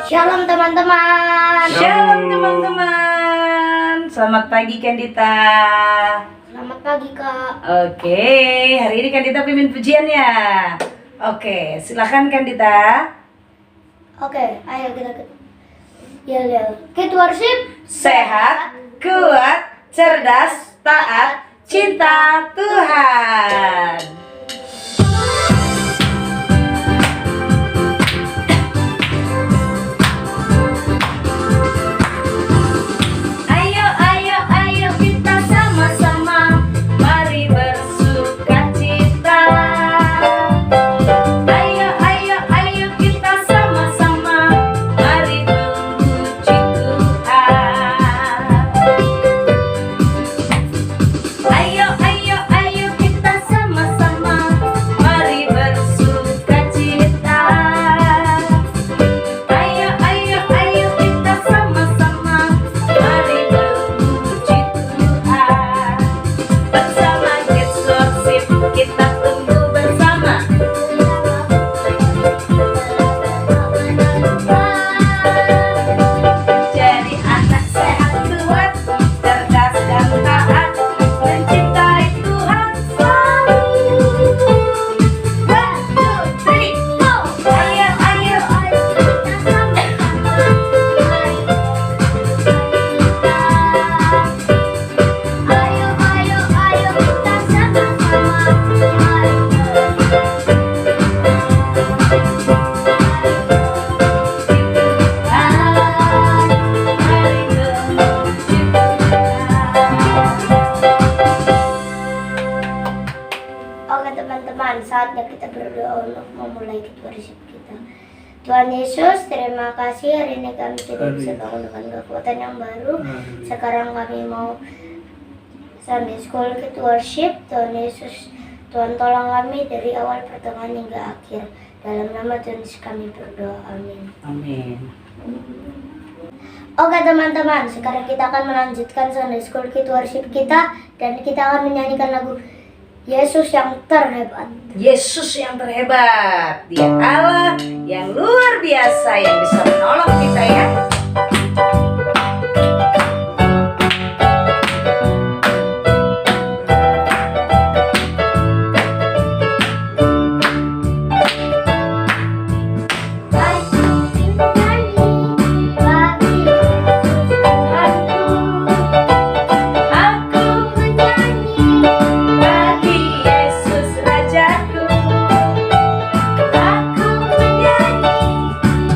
Shalom teman-teman. Shalom teman-teman. Selamat pagi Kandita. Selamat pagi Kak. Oke, hari ini Kandita pimpin pujiannya. Oke, silakan Kandita. Oke, ayo kita ya. Kita worship. Sehat, kuat, cerdas, taat, cinta Tuhan. Ayo kita sama-sama, mari bersukacita. Ayo kita sama-sama, mari memuji Tuhan. Ayo kita sama-sama, mari bersukacita. Ayo kita sama-sama, mari memuji Tuhan. Bersama Kids Worship kita tumbuh bersama. Jadi anak sehat, kuat, cerdas dan taat, mencintai Tuhan selalu. 1, 2, 3, go! Ayo Oke teman-teman, saatnya kita berdoa untuk memulai Kids Worship kita. Tuhan Yesus, terima kasih hari ini kami tidak bisa bangun dengan kekuatan yang baru. Sekarang kami mau Sunday School Kids Worship. Tuhan Yesus, Tuhan tolong kami dari awal pertengahan hingga akhir. Dalam nama Tuhan Yesus kami berdoa, amin. Amin. Oke teman-teman, sekarang kita akan melanjutkan Sunday School Kids Worship kita. Dan kita akan menyanyikan lagu Yesus yang terhebat. Yesus yang terhebat, Dia Allah yang luar biasa yang bisa menolong kita ya.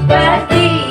Bagi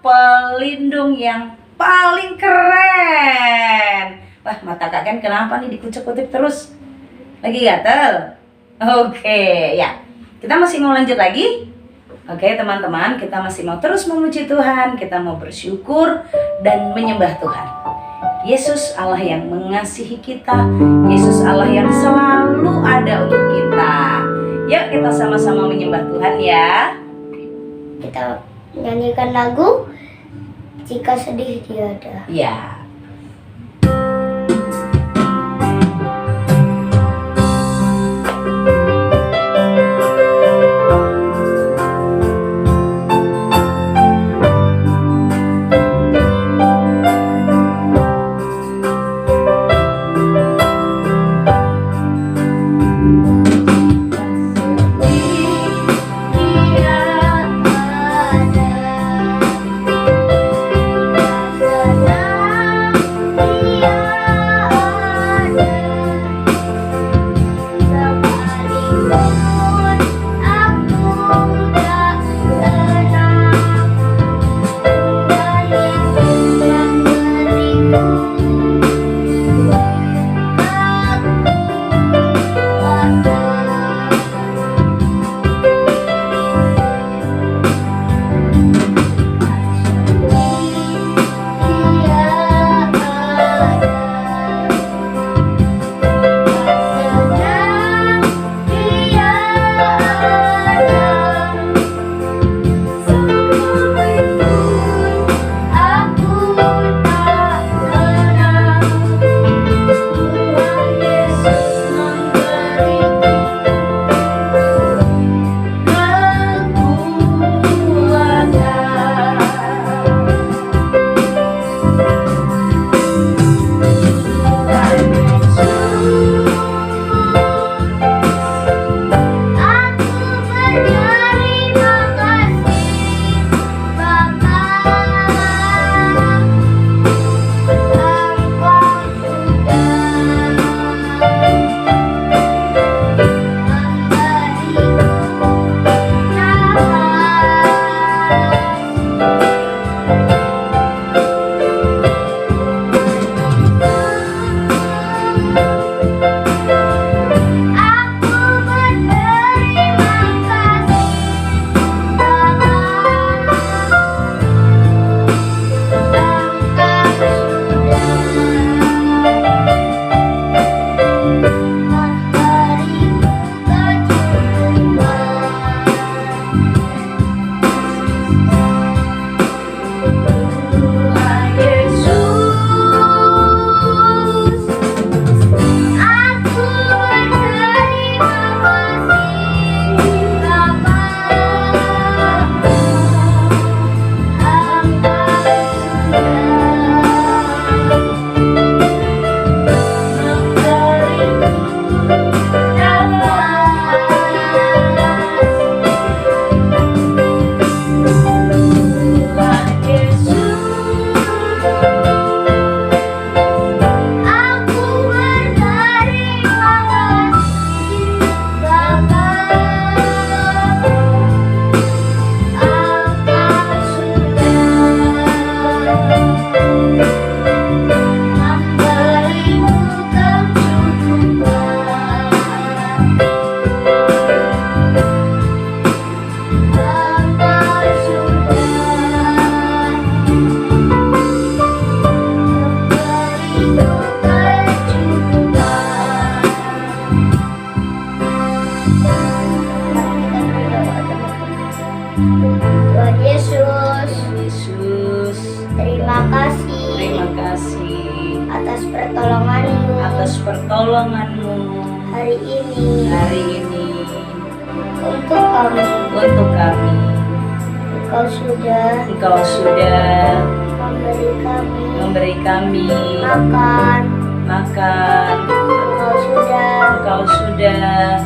pelindung yang paling keren. Wah, mata kakek kenapa nih dikucek-kucek terus? Lagi gatel? Oke, ya. Kita masih mau lanjut lagi? Oke, teman-teman, kita masih mau terus memuji Tuhan, kita mau bersyukur dan menyembah Tuhan. Yesus Allah yang mengasihi kita, Yesus Allah yang selalu ada untuk kita. Yuk kita sama-sama menyembah Tuhan ya. Kita nyanyikan lagu Jika Sedih Tiada. Ya. Tuhan Yesus, Yesus, terima terima kasih kasih atas pertolonganmu hari ini untuk kami. Engkau sudah memberi kami makan. Engkau sudah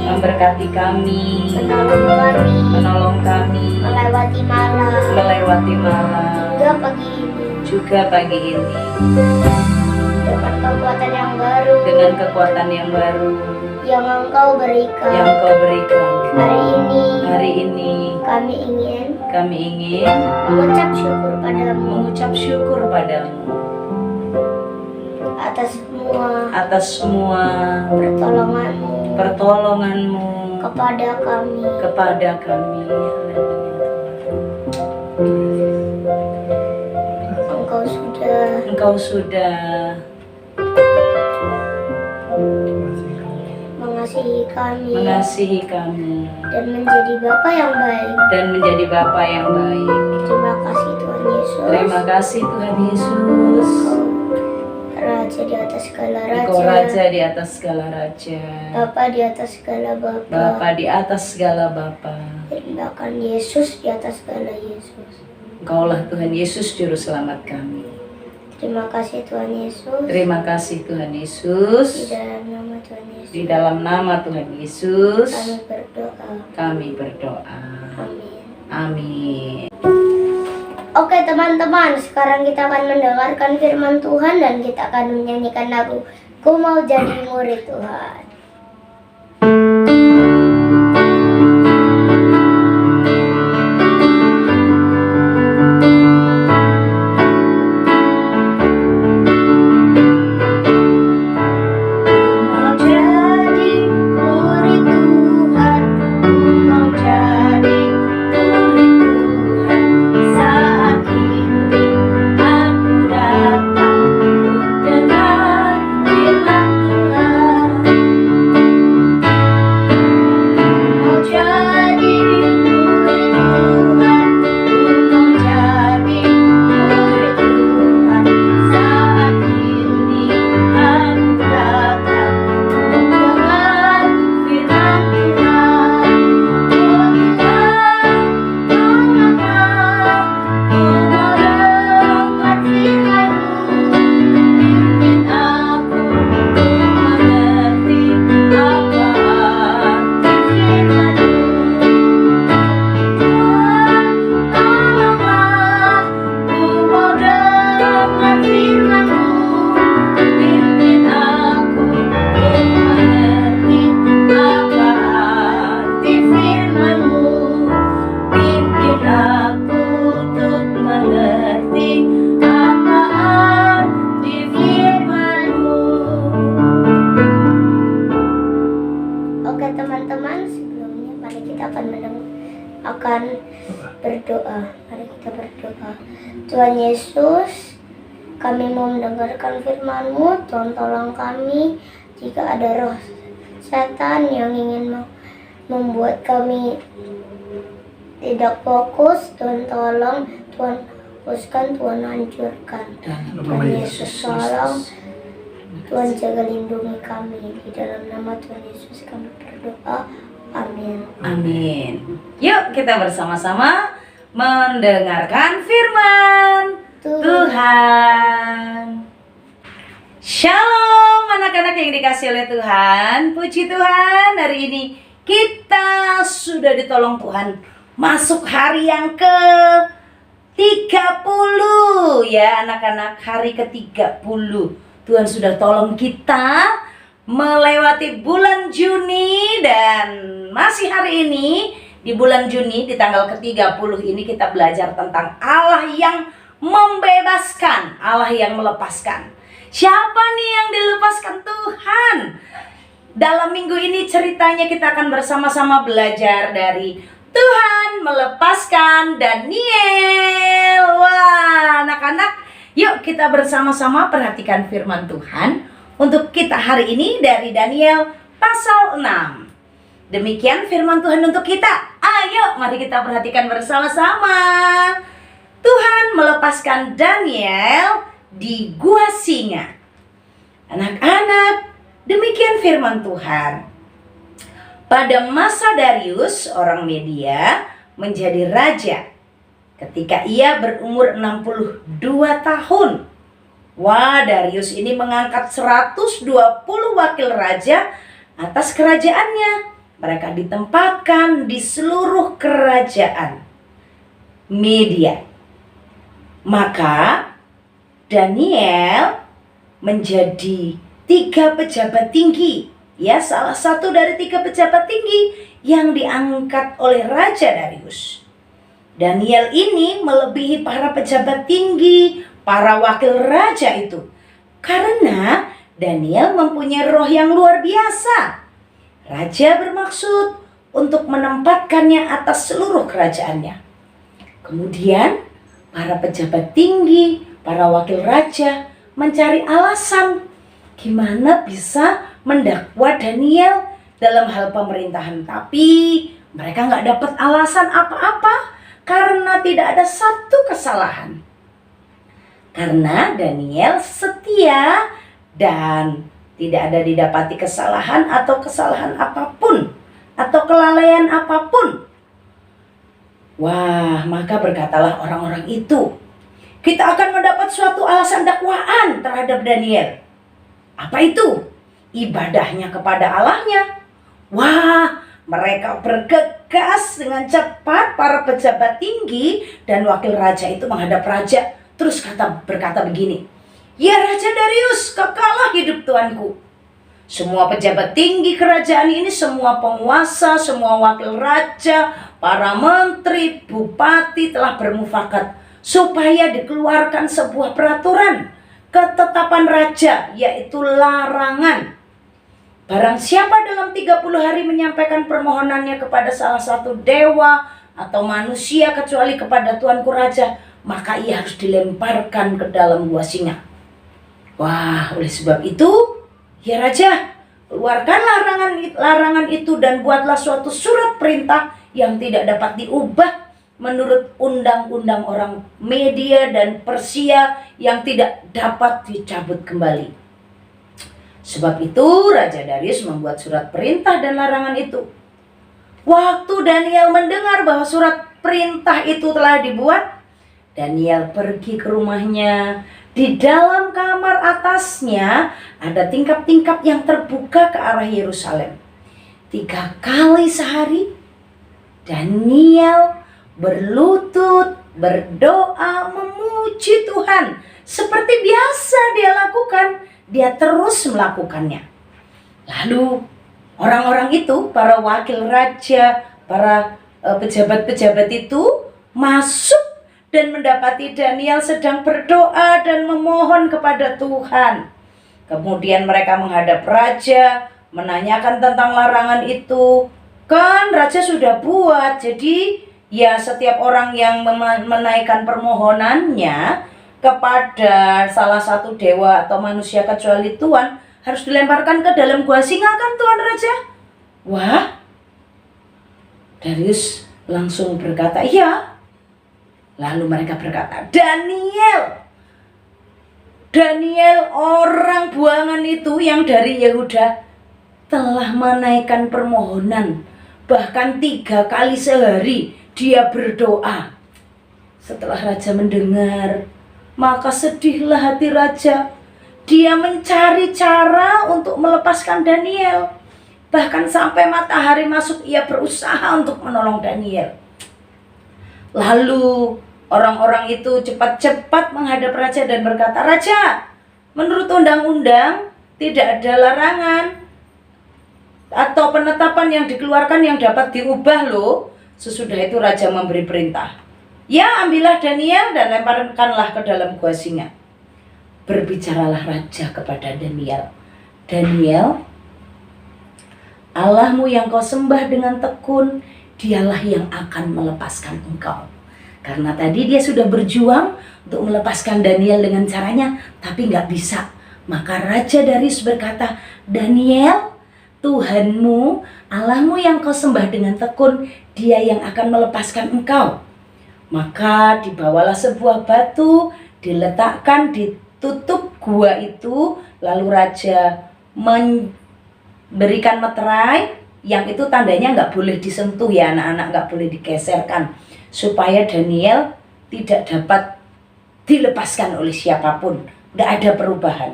memberkati kami, menolong kami melewati malam juga pagi ini juga pagi ini dengan kekuatan yang baru dengan kekuatan yang baru yang Engkau berikan. yang Kau berikan. Hari ini Hari ini kami ingin mengucap syukur padamu atas semua pertolonganmu kepada kami. Engkau sudah mengasihi kami dan menjadi Bapa yang baik. Terima kasih Tuhan Yesus. Raja di atas segala raja. Engkau Raja di atas segala raja. Bapa di atas segala Bapa. Bapa di atas segala Bapa. Bahkan Yesus di atas segala Yesus. Engkaulah Tuhan Yesus juru selamat kami. Terima kasih Tuhan Yesus. Terima kasih Tuhan Yesus. Di dalam nama Tuhan Yesus. Di dalam nama Tuhan Yesus. Kami berdoa. Amin. Amin. Oke teman-teman, sekarang kita akan mendengarkan firman Tuhan dan kita akan menyanyikan lagu Ku Mau Jadi Murid Tuhan. Tuhan Yesus, kami mau mendengarkan firman-Mu. Tuhan tolong kami jika ada roh setan yang ingin membuat kami tidak fokus. Tuhan tolong, Tuhan hapuskan, Tuhan hancurkan. Tuhan Yesus tolong, Tuhan jaga lindungi kami. Di dalam nama Tuhan Yesus kami berdoa. Amin. Amin. Yuk kita bersama-sama mendengarkan firman Tuhan. Shalom anak-anak yang dikasihi oleh Tuhan. Puji Tuhan, hari ini kita sudah ditolong Tuhan masuk hari yang ke 30 ya anak-anak, hari ke-30. Tuhan sudah tolong kita melewati bulan Juni dan masih hari ini di bulan Juni di tanggal ke-30 ini kita belajar tentang Allah yang membebaskan, Allah yang melepaskan. Siapa nih yang dilepaskan? Tuhan. Dalam minggu ini ceritanya kita akan bersama-sama belajar dari Tuhan melepaskan Daniel. Wah, anak-anak, yuk kita bersama-sama perhatikan firman Tuhan untuk kita hari ini dari Daniel pasal 6. Demikian firman Tuhan untuk kita. Ayo mari kita perhatikan bersama-sama. Tuhan melepaskan Daniel di gua singa. Anak-anak, demikian firman Tuhan. Pada masa Darius orang Media menjadi raja, ketika ia berumur 62 tahun. Wah, Darius ini mengangkat 120 wakil raja atas kerajaannya. Mereka ditempatkan di seluruh kerajaan Media. Maka Daniel menjadi 3 pejabat tinggi. Ya, salah satu dari 3 pejabat tinggi yang diangkat oleh Raja Darius. Daniel ini melebihi para pejabat tinggi, para wakil raja itu. Karena Daniel mempunyai roh yang luar biasa. Raja bermaksud untuk menempatkannya atas seluruh kerajaannya. Kemudian para pejabat tinggi, para wakil raja mencari alasan gimana bisa mendakwa Daniel dalam hal pemerintahan. Tapi mereka nggak dapat alasan apa-apa karena tidak ada satu kesalahan. Karena Daniel setia dan tidak ada didapati kesalahan atau kesalahan apapun atau kelalaian apapun. Wah, maka berkatalah orang-orang itu, kita akan mendapat suatu alasan dakwaan terhadap Daniel. Apa itu? Ibadahnya kepada Allahnya. Wah, mereka bergegas dengan cepat, para pejabat tinggi dan wakil raja itu menghadap raja. Terus berkata begini, ya Raja Darius, kekalah hidup tuanku. Semua pejabat tinggi kerajaan ini, semua penguasa, semua wakil raja, para menteri, bupati telah bermufakat supaya dikeluarkan sebuah peraturan ketetapan raja, yaitu larangan. Barang siapa dalam 30 hari menyampaikan permohonannya kepada salah satu dewa atau manusia kecuali kepada tuanku raja, maka ia harus dilemparkan ke dalam gua singa. Wah, oleh sebab itu, ya Raja, keluarkan larangan itu dan buatlah suatu surat perintah yang tidak dapat diubah menurut undang-undang orang Media dan Persia yang tidak dapat dicabut kembali. Sebab itu Raja Darius membuat surat perintah dan larangan itu. Waktu Daniel mendengar bahwa surat perintah itu telah dibuat, Daniel pergi ke rumahnya. Di dalam kamar atasnya ada tingkap-tingkap yang terbuka ke arah Yerusalem. 3 kali sehari Daniel berlutut, berdoa, memuji Tuhan. Seperti biasa dia lakukan, dia terus melakukannya. Lalu orang-orang itu, para wakil raja, para pejabat-pejabat itu masuk dan mendapati Daniel sedang berdoa dan memohon kepada Tuhan. Kemudian mereka menghadap raja, menanyakan tentang larangan itu. Kan raja sudah buat, jadi ya setiap orang yang menaikkan permohonannya kepada salah satu dewa atau manusia kecuali Tuhan harus dilemparkan ke dalam gua singa kan Tuan Raja? Wah, Darius langsung berkata, iya. Lalu mereka berkata, Daniel orang buangan itu yang dari Yehuda telah menaikkan permohonan. Bahkan 3 kali sehari dia berdoa. Setelah raja mendengar, maka sedihlah hati raja. Dia mencari cara untuk melepaskan Daniel. Bahkan sampai matahari masuk ia berusaha untuk menolong Daniel. Lalu orang-orang itu cepat-cepat menghadap raja dan berkata, Raja, menurut undang-undang tidak ada larangan atau penetapan yang dikeluarkan yang dapat diubah loh. Sesudah itu raja memberi perintah, ya ambillah Daniel dan lemparkanlah ke dalam gua singa. Berbicaralah raja kepada Daniel, Daniel, Allahmu yang kau sembah dengan tekun, dialah yang akan melepaskan engkau. Karena tadi dia sudah berjuang untuk melepaskan Daniel dengan caranya, tapi nggak bisa. Maka Raja Darius berkata, Daniel, Tuhanmu, Allahmu yang kau sembah dengan tekun, dia yang akan melepaskan engkau. Maka dibawalah sebuah batu, diletakkan di tutup gua itu, lalu Raja memberikan meterai, yang itu tandanya nggak boleh disentuh ya anak-anak, nggak boleh digeserkan, supaya Daniel tidak dapat dilepaskan oleh siapapun, nggak ada perubahan.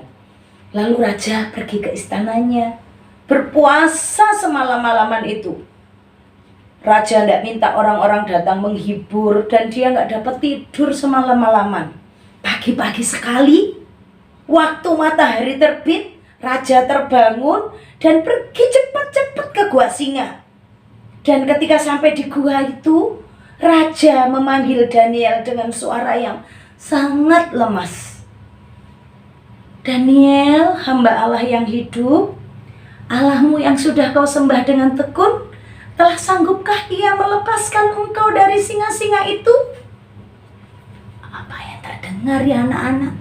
Lalu Raja pergi ke istananya, berpuasa semalam-malaman itu. Raja tidak minta orang-orang datang menghibur dan dia nggak dapat tidur semalam-malaman. Pagi-pagi sekali, waktu matahari terbit, raja terbangun dan pergi cepat-cepat ke gua singa. Dan ketika sampai di gua itu, raja memanggil Daniel dengan suara yang sangat lemas. Daniel, hamba Allah yang hidup, Allahmu yang sudah kau sembah dengan tekun, telah sanggupkah ia melepaskan engkau dari singa-singa itu? Apa yang terdengar ya anak-anak?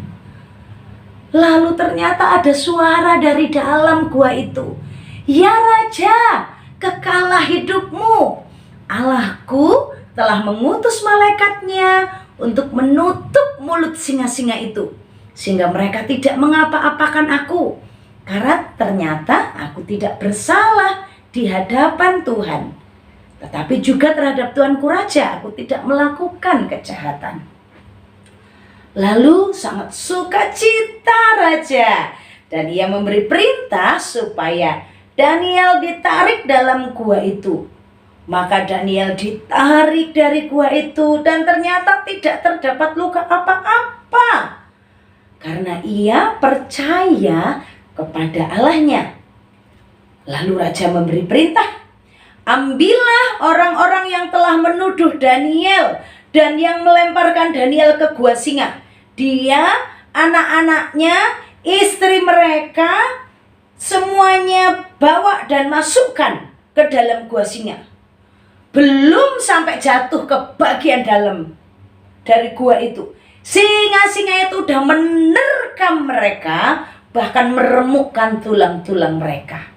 Lalu ternyata ada suara dari dalam gua itu. Ya Raja, kekalah hidupmu. Allahku telah mengutus malaikatnya untuk menutup mulut singa-singa itu, sehingga mereka tidak mengapa-apakan aku. Karena ternyata aku tidak bersalah di hadapan Tuhan. Tetapi juga terhadap Tuanku Raja aku tidak melakukan kejahatan. Lalu sangat sukacita Raja, dan ia memberi perintah supaya Daniel ditarik dalam gua itu. Maka Daniel ditarik dari gua itu dan ternyata tidak terdapat luka apa-apa. Karena ia percaya kepada Allahnya. Lalu Raja memberi perintah, ambillah orang-orang yang telah menuduh Daniel dan yang melemparkan Daniel ke gua singa. Dia, anak-anaknya, istri mereka, semuanya bawa dan masukkan ke dalam gua singa. Belum sampai jatuh ke bagian dalam dari gua itu, singa-singa itu udah menerkam mereka, bahkan meremukkan tulang-tulang mereka.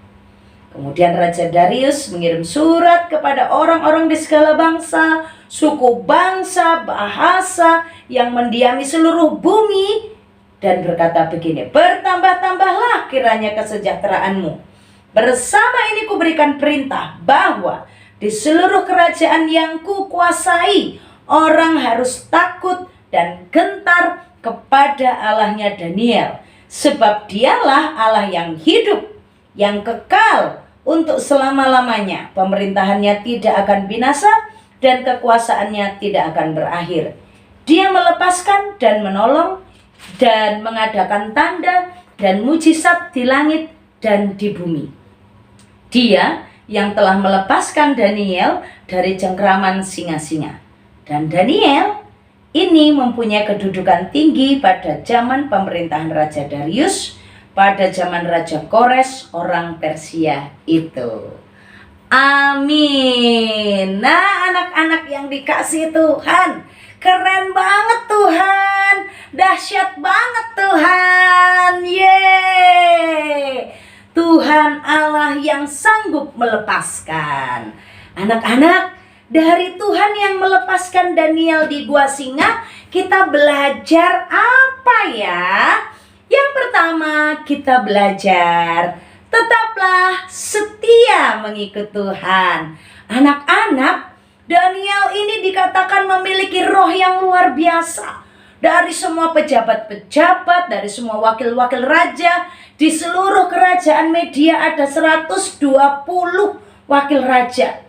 Kemudian Raja Darius mengirim surat kepada orang-orang di segala bangsa, suku, bangsa, bahasa yang mendiami seluruh bumi dan berkata begini, bertambah-tambahlah kiranya kesejahteraanmu. Bersama ini kuberikan perintah bahwa di seluruh kerajaan yang kukuasai, orang harus takut dan gentar kepada Allahnya Daniel, sebab dialah Allah yang hidup, yang kekal untuk selama-lamanya. Pemerintahannya tidak akan binasa dan kekuasaannya tidak akan berakhir. Dia melepaskan dan menolong dan mengadakan tanda dan mujizat di langit dan di bumi. Dia yang telah melepaskan Daniel dari cengkraman singa-singa. Dan Daniel ini mempunyai kedudukan tinggi pada zaman pemerintahan Raja Darius, pada zaman Raja Kores orang Persia itu. Amin. Nah, anak-anak yang dikasih Tuhan, keren banget Tuhan, dahsyat banget Tuhan. Yeay. Tuhan Allah yang sanggup melepaskan. Anak-anak, dari Tuhan yang melepaskan Daniel di gua singa, kita belajar apa ya? Yang pertama, kita belajar tetaplah setia mengikut Tuhan. Anak-anak, Daniel ini dikatakan memiliki roh yang luar biasa. Dari semua pejabat-pejabat, dari semua wakil-wakil raja, di seluruh kerajaan Media ada 120 wakil raja.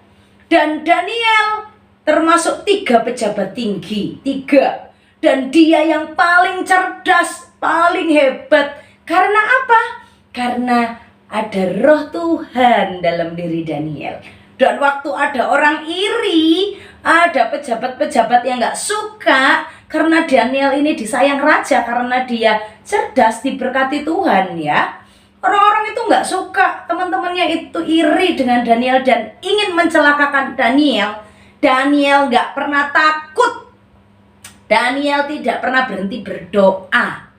Dan Daniel termasuk 3 pejabat tinggi, 3. Dan dia yang paling cerdas, paling hebat. Karena apa? Karena ada roh Tuhan dalam diri Daniel. Dan waktu ada orang iri, ada pejabat-pejabat yang gak suka karena Daniel ini disayang raja, karena dia cerdas, diberkati Tuhan ya. Orang-orang itu gak suka, teman-temannya itu iri dengan Daniel dan ingin mencelakakan Daniel. Daniel gak pernah takut. Daniel tidak pernah berhenti berdoa.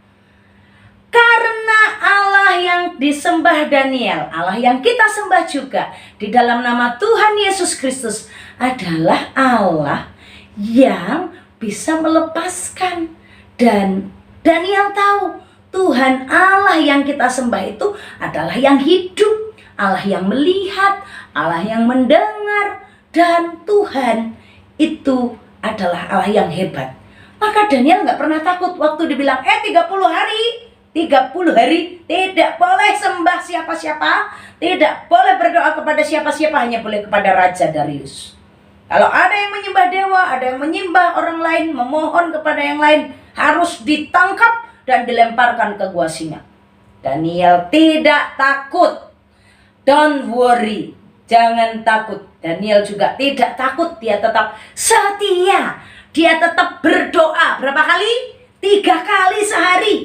Karena Allah yang disembah Daniel, Allah yang kita sembah juga di dalam nama Tuhan Yesus Kristus adalah Allah yang bisa melepaskan. Dan Daniel tahu Tuhan Allah yang kita sembah itu adalah yang hidup, Allah yang melihat, Allah yang mendengar, dan Tuhan itu adalah Allah yang hebat. Maka Daniel gak pernah takut waktu dibilang 30 hari tidak boleh sembah siapa-siapa, tidak boleh berdoa kepada siapa-siapa, hanya boleh kepada Raja Darius. Kalau ada yang menyembah dewa, ada yang menyembah orang lain, memohon kepada yang lain, harus ditangkap dan dilemparkan ke gua singa. Daniel tidak takut. Don't worry, jangan takut. Daniel juga tidak takut, dia tetap setia. Dia tetap berdoa. Berapa kali? 3 kali sehari.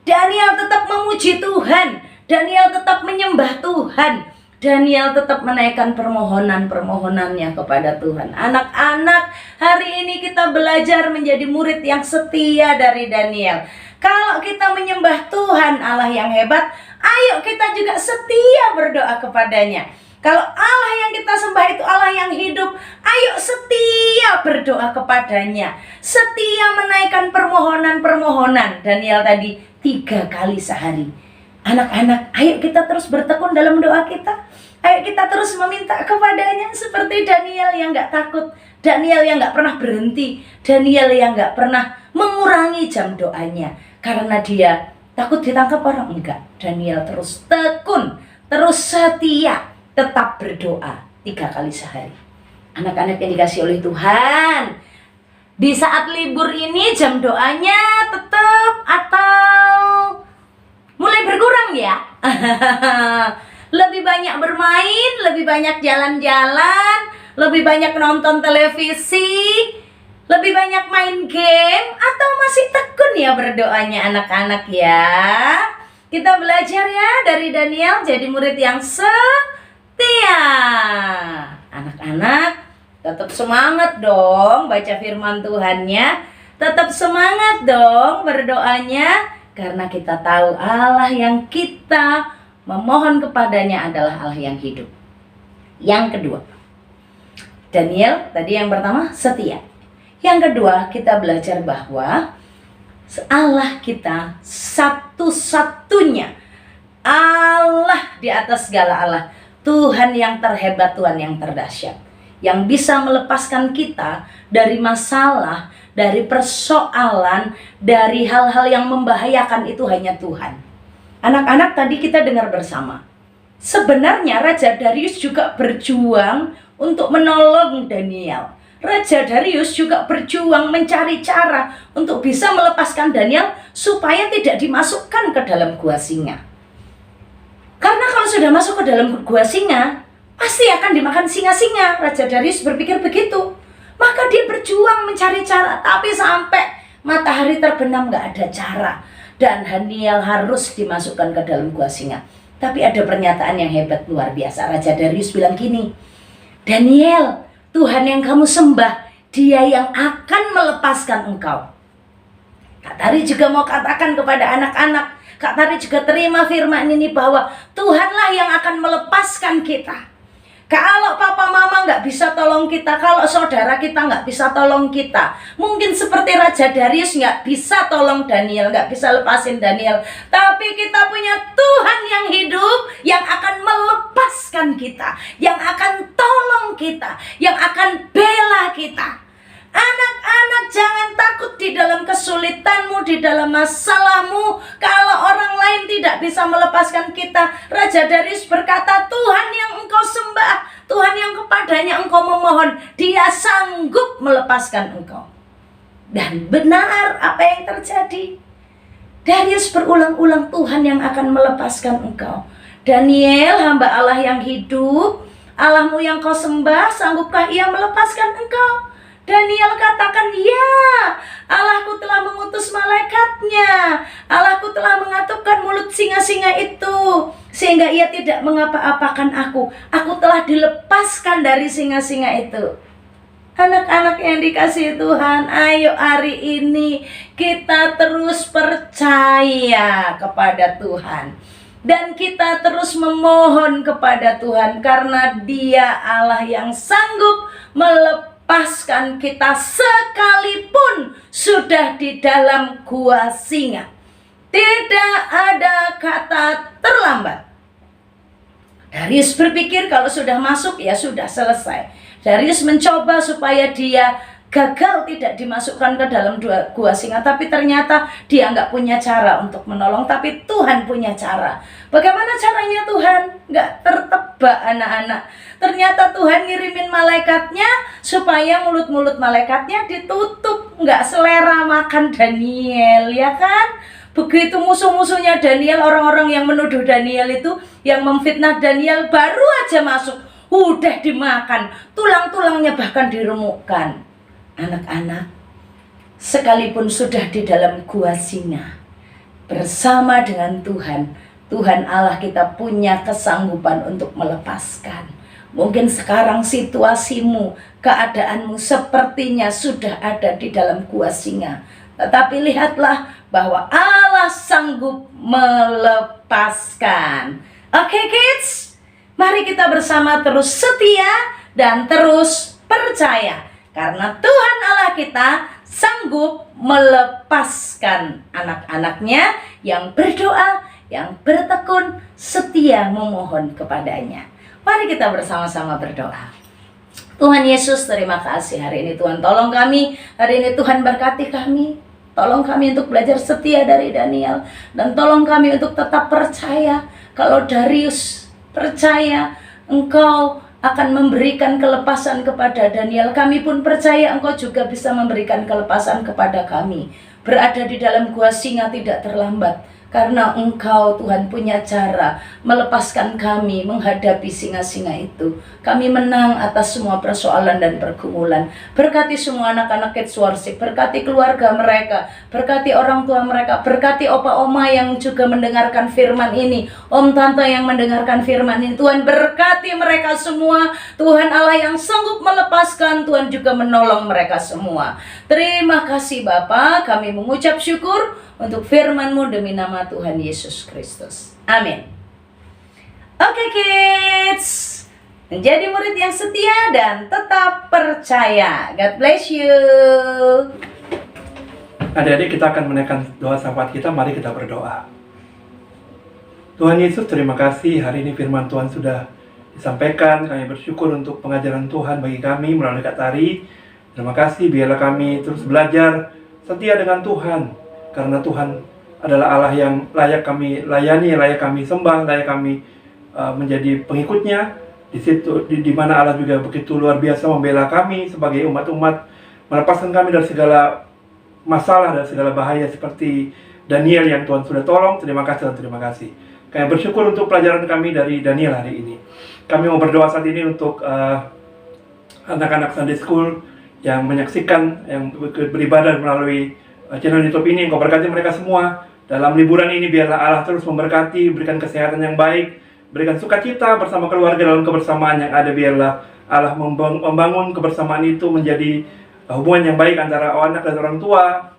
Daniel tetap memuji Tuhan. Daniel tetap menyembah Tuhan. Daniel tetap menaikkan permohonan-permohonannya kepada Tuhan. Anak-anak, hari ini kita belajar menjadi murid yang setia dari Daniel. Kalau kita menyembah Tuhan Allah yang hebat, ayo kita juga setia berdoa kepadanya. Kalau Allah yang kita sembah itu Allah yang hidup, ayo setia berdoa kepadanya. Setia menaikkan permohonan-permohonan. Daniel tadi 3 kali sehari. Anak-anak, ayo kita terus bertekun dalam doa kita. Ayo kita terus meminta kepadanya seperti Daniel yang gak takut. Daniel yang gak pernah berhenti. Daniel yang gak pernah mengurangi jam doanya. Karena dia takut ditangkap orang. Enggak, Daniel terus tekun, terus setia, tetap berdoa 3 kali sehari. Anak-anak yang dikasih oleh Tuhan, di saat libur ini jam doanya tetap atau mulai berkurang ya? Lebih banyak bermain, lebih banyak jalan-jalan, lebih banyak nonton televisi, lebih banyak main game, atau masih tekun ya berdoanya anak-anak ya? Kita belajar ya dari Daniel jadi murid yang setia. Anak-anak tetap semangat dong baca firman Tuhannya, tetap semangat dong berdoanya, karena kita tahu Allah yang kita memohon kepadanya adalah Allah yang hidup. Yang kedua, Daniel tadi yang pertama setia. Yang kedua, kita belajar bahwa Allah kita satu-satunya Allah di atas segala Allah. Tuhan yang terhebat, Tuhan yang terdahsyat, yang bisa melepaskan kita dari masalah, dari persoalan, dari hal-hal yang membahayakan, itu hanya Tuhan. Anak-anak, tadi kita dengar bersama, sebenarnya Raja Darius juga berjuang untuk menolong Daniel. Raja Darius juga berjuang mencari cara untuk bisa melepaskan Daniel supaya tidak dimasukkan ke dalam gua singa. Karena kalau sudah masuk ke dalam gua singa, pasti akan dimakan singa-singa. Raja Darius berpikir begitu. Maka dia berjuang mencari cara, tapi sampai matahari terbenam gak ada cara. Dan Daniel harus dimasukkan ke dalam gua singa. Tapi ada pernyataan yang hebat, luar biasa. Raja Darius bilang gini, Daniel, Tuhan yang kamu sembah, Dia yang akan melepaskan engkau. Kak Tari juga mau katakan kepada anak-anak, Kak Tari juga terima firman ini bahwa Tuhanlah yang akan melepaskan kita. Kalau papa mama nggak bisa tolong kita, kalau saudara kita nggak bisa tolong kita, mungkin seperti Raja Darius nggak bisa tolong Daniel, nggak bisa lepasin Daniel, tapi kita punya Tuhan yang hidup, yang akan melepaskan kita, yang akan tolong kita, yang akan bela kita. Anak-anak, jangan takut di dalam kesulitanmu, di dalam masalahmu. Kalau orang lain tidak bisa melepaskan kita, Raja Darius berkata, Tuhan yang engkau sembah, Tuhan yang kepadanya engkau memohon, Dia sanggup melepaskan engkau. Dan benar apa yang terjadi. Darius berulang-ulang, Tuhan yang akan melepaskan engkau. Daniel, hamba Allah yang hidup, Allahmu yang kau sembah, sanggupkah Ia melepaskan engkau? Daniel katakan, ya, Allahku telah mengutus malaikatnya. Allahku telah mengatupkan mulut singa-singa itu, sehingga ia tidak mengapa-apakan aku. Aku telah dilepaskan dari singa-singa itu. Anak-anak yang dikasihi Tuhan, ayo hari ini kita terus percaya kepada Tuhan. Dan kita terus memohon kepada Tuhan, karena Dia Allah yang sanggup melepaskan kita sekalipun sudah di dalam gua singa. Tidak ada kata terlambat. Darius berpikir kalau sudah masuk ya sudah selesai. Darius mencoba supaya dia gagal tidak dimasukkan ke dalam gua singa, tapi ternyata dia nggak punya cara untuk menolong, tapi Tuhan punya cara. Bagaimana caranya Tuhan? Nggak tertebak anak-anak. Ternyata Tuhan ngirimin malaikatnya supaya mulut-mulut malaikatnya ditutup, nggak selera makan Daniel, ya kan? Begitu musuh-musuhnya Daniel, orang-orang yang menuduh Daniel itu, yang memfitnah Daniel, baru aja masuk, udah dimakan, tulang-tulangnya bahkan diremukkan. Anak-anak, sekalipun sudah di dalam gua singa, bersama dengan Tuhan, Tuhan Allah kita punya kesanggupan untuk melepaskan. Mungkin sekarang situasimu, keadaanmu sepertinya sudah ada di dalam gua singa. Tetapi lihatlah bahwa Allah sanggup melepaskan. Oke kids, mari kita bersama terus setia dan terus percaya. Karena Tuhan Allah kita sanggup melepaskan anak-anaknya yang berdoa, yang bertekun, setia memohon kepadanya. Mari kita bersama-sama berdoa. Tuhan Yesus, terima kasih hari ini Tuhan tolong kami, hari ini Tuhan berkati kami. Tolong kami untuk belajar setia dari Daniel, dan tolong kami untuk tetap percaya kalau Darius percaya Engkau akan memberikan kelepasan kepada Daniel. Kami pun percaya Engkau juga bisa memberikan kelepasan kepada kami. Berada di dalam gua singa tidak terlambat, karena Engkau Tuhan punya cara melepaskan kami menghadapi singa-singa itu. Kami menang atas semua persoalan dan pergumulan. Berkati semua anak-anak Kids Worship, berkati keluarga mereka, berkati orang tua mereka, berkati opa oma yang juga mendengarkan firman ini, om tante yang mendengarkan firman ini. Tuhan berkati mereka semua. Tuhan Allah yang sanggup melepaskan, Tuhan juga menolong mereka semua. Terima kasih Bapa, kami mengucap syukur untuk firman-Mu demi nama Tuhan Yesus Kristus. Amin. Oke kids, menjadi murid yang setia dan tetap percaya. God bless you. Adik-adik, kita akan menaikkan doa syafaat kita. Mari kita berdoa. Tuhan Yesus, terima kasih hari ini firman Tuhan sudah disampaikan. Kami bersyukur untuk pengajaran Tuhan bagi kami melalui Kak Tari. Terima kasih, biarlah kami terus belajar setia dengan Tuhan. Karena Tuhan adalah Allah yang layak kami layani, layak kami sembah, layak kami menjadi pengikutnya. Di situ, di mana Allah juga begitu luar biasa membela kami sebagai umat-umat, melepaskan kami dari segala masalah dan segala bahaya seperti Daniel yang Tuhan sudah tolong. Terima kasih dan terima kasih. Kami bersyukur untuk pelajaran kami dari Daniel hari ini. Kami mau berdoa saat ini untuk anak-anak Sunday School yang menyaksikan, yang beribadah melalui channel YouTube ini. Engkau berkati mereka semua. Dalam liburan ini biarlah Allah terus memberkati, berikan kesehatan yang baik, berikan sukacita bersama keluarga dalam kebersamaan yang ada. Biarlah Allah membangun kebersamaan itu menjadi hubungan yang baik antara anak dan orang tua,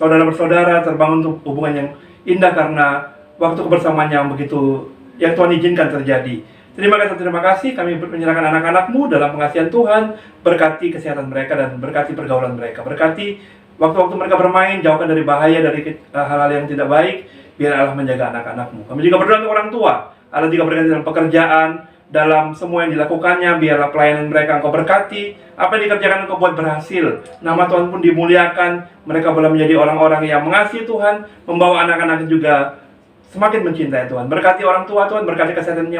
saudara bersaudara, terbangun untuk hubungan yang indah karena waktu kebersamaan yang begitu yang Tuhan izinkan terjadi. Terima kasih. Kami menyerahkan anak-anak-Mu dalam pengasihan Tuhan. Berkati kesehatan mereka dan berkati pergaulan mereka. Berkati waktu-waktu mereka bermain, jauhkan dari bahaya, dari hal-hal yang tidak baik. Biar Allah menjaga anak-anak-Mu. Kami juga berdoa untuk orang tua. Allah juga berkati dalam pekerjaan, dalam semua yang dilakukannya. Biarlah pelayanan mereka Engkau berkati. Apa yang dikerjakan Engkau buat berhasil. Nama Tuhan pun dimuliakan. Mereka boleh menjadi orang-orang yang mengasihi Tuhan, membawa anak-anak juga semakin mencintai Tuhan. Berkati orang tua Tuhan, berkati kesehatan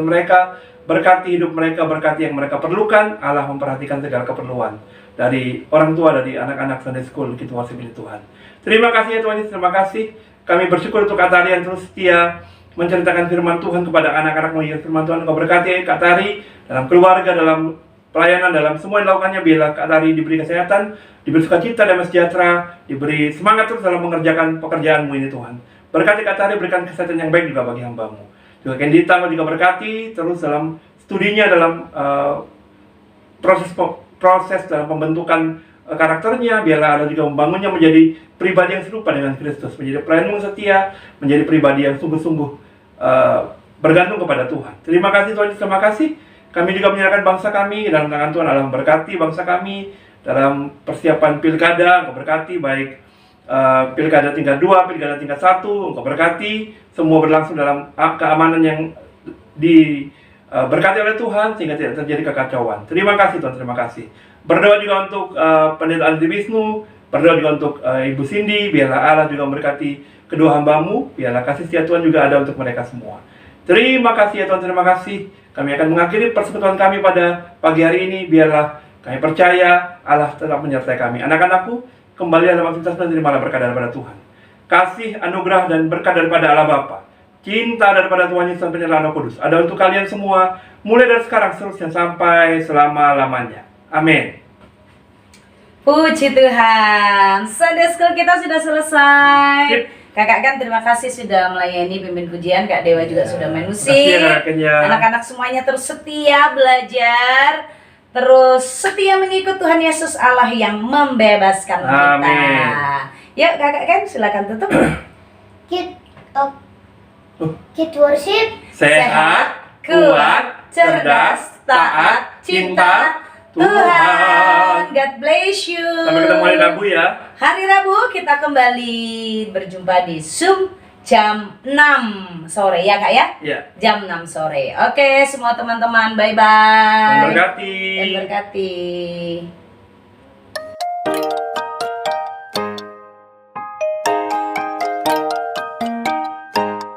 mereka, berkati hidup mereka, berkati yang mereka perlukan. Allah memperhatikan segala keperluan dari orang tua, dari anak-anak Sunday School Kids Worship ini Tuhan. Terima kasih ya Tuhan Yesus, terima kasih. Kami bersyukur untuk Kak Tari yang terus setia menceritakan firman Tuhan kepada anak-anak mengingat firman Tuhan. Kau berkati Kak Tari dalam keluarga, dalam pelayanan, dalam semua yang dilakukannya. Biarlah Kak Tari diberi kesehatan, diberi sukacita dan sejahtera, diberi semangat terus dalam mengerjakan pekerjaanmu ini Tuhan. Berkati Kak Tari, berikan kesehatan yang baik juga bagi hamba-Mu. Juga Kendita Engkau juga berkati terus dalam studinya, dalam proses dalam pembentukan karakternya. Biarlah Allah juga membangunnya menjadi pribadi yang serupa dengan Kristus, menjadi pelayan yang setia, menjadi pribadi yang sungguh-sungguh bergantung kepada Tuhan. Terima kasih Tuhan, terima kasih. Kami juga menyerahkan bangsa kami dalam tangan Tuhan. Allah memberkati bangsa kami dalam persiapan pilkada. Engkau berkati baik pilkada tingkat 2, pilkada tingkat 1. Engkau berkati semua berlangsung dalam keamanan yang diberkati oleh Tuhan sehingga tidak terjadi kekacauan. Terima kasih Tuhan, terima kasih. Berdoa juga untuk Pendeta Andi Wisnu, berdoa juga untuk Ibu Cindy. Biarlah Allah juga memberkati kedua hamba-Mu. Biarlah kasih setia Tuhan juga ada untuk mereka semua. Terima kasih ya Tuhan, terima kasih. Kami akan mengakhiri persekutuan kami pada pagi hari ini. Biarlah kami percaya Allah tetap menyertai kami. Anak-anakku, kembali dalam aktivitas dan terimalah berkah daripada Tuhan. kasih, anugerah, dan berkat daripada Allah Bapa, cinta daripada Tuhan Yesus dan penyertaan Roh Kudus ada untuk kalian semua, mulai dari sekarang seterusnya sampai selama-lamanya. Amin. Puji Tuhan, Sunday School kita sudah selesai. Sip. Kakak kan terima kasih sudah melayani pimpin pujian, Kak Dewa juga sudah main musik. Makasih ya, kakaknya. Anak-anak semuanya terus setia belajar, terus setia mengikut Tuhan Yesus Allah yang membebaskan kita. Amin. Yuk kakak kan silakan tutup. Kid worship. Sehat, kuat, cerdas, taat, cinta Tuhan. God bless you. Sampai ketemu hari Rabu ya. Hari Rabu kita kembali berjumpa di Zoom jam 6 sore ya Kak ya? Iya. Jam 6 sore. Oke, semua teman-teman bye-bye. Tuhan berkati. Dan berkati.